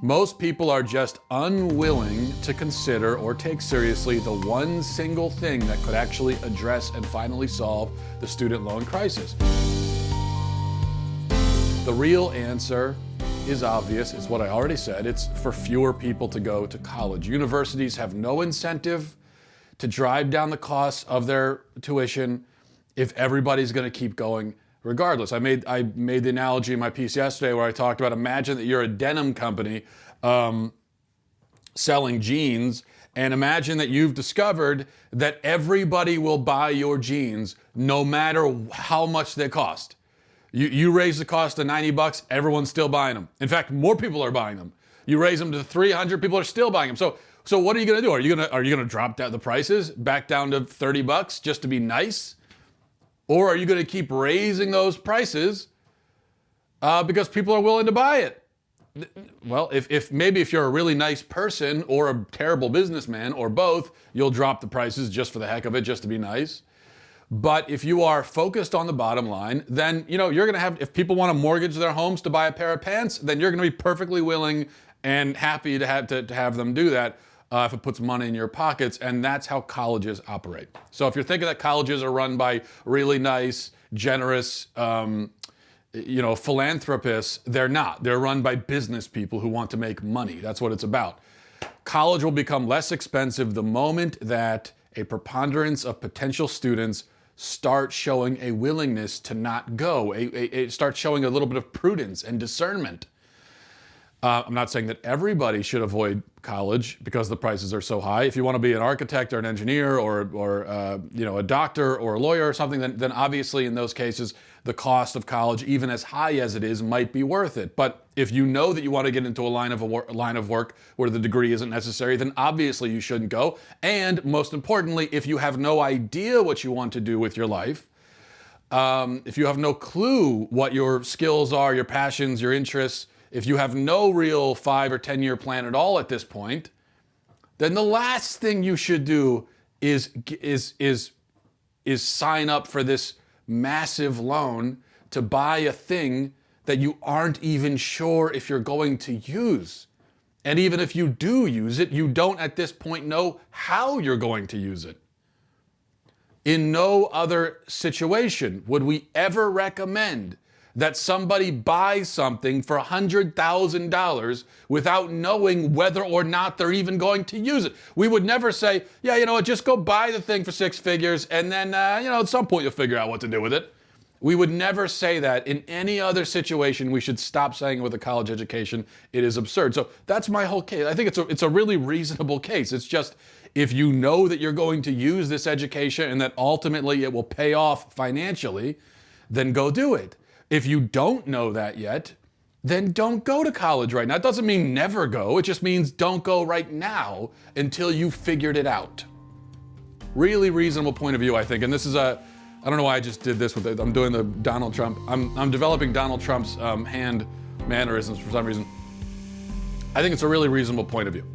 Most people are just unwilling to consider or take seriously the one single thing that could actually address and finally solve the student loan crisis. The real answer is obvious. It's what I already said. It's for fewer people to go to college. Universities have no incentive to drive down the costs of their tuition if everybody's going to keep going regardless. I made the analogy in my piece yesterday where I talked about, imagine that you're a denim company selling jeans, and imagine that you've discovered that everybody will buy your jeans no matter how much they cost. You raise the cost to $90, everyone's still buying them. In fact, more people are buying them. You raise them to $300, people are still buying them. So what are you going to do? Are you going to drop down the prices back down to $30 just to be nice? Or are you going to keep raising those prices because people are willing to buy it? Well, if you're a really nice person or a terrible businessman or both, you'll drop the prices just for the heck of it, just to be nice. But if you are focused on the bottom line, then you're going to have, if people want to mortgage their homes to buy a pair of pants, then you're going to be perfectly willing and happy to have them do that if it puts money in your pockets. And that's how colleges operate. So if you're thinking that colleges are run by really nice, generous, philanthropists, they're not. They're run by business people who want to make money. That's what it's about. College will become less expensive the moment that a preponderance of potential students start showing a willingness to not go, start showing a little bit of prudence and discernment. I'm not saying that everybody should avoid college because the prices are so high. If you want to be an architect or an engineer or a doctor or a lawyer or something, then obviously in those cases, the cost of college, even as high as it is, might be worth it. But if you know that you want to get into a line of work where the degree isn't necessary, then obviously you shouldn't go. And most importantly, if you have no idea what you want to do with your life, if you have no clue what your skills are, your passions, your interests, if you have no real 5 or 10 year plan at all at this point, then the last thing you should do is sign up for this massive loan to buy a thing that you aren't even sure if you're going to use. And even if you do use it, you don't at this point know how you're going to use it. In no other situation would we ever recommend that somebody buys something for $100,000 without knowing whether or not they're even going to use it. We would never say, just go buy the thing for 6 figures and then, at some point you'll figure out what to do with it. We would never say that. In any other situation, we should stop saying it with a college education. It is absurd. So that's my whole case. I think it's a really reasonable case. It's just, if you know that you're going to use this education and that ultimately it will pay off financially, then go do it. If you don't know that yet, then don't go to college right now. It doesn't mean never go. It just means don't go right now until you've figured it out. Really reasonable point of view, I think. And this is I don't know why I just did this with it. I'm doing the Donald Trump. I'm developing Donald Trump's hand mannerisms for some reason. I think it's a really reasonable point of view.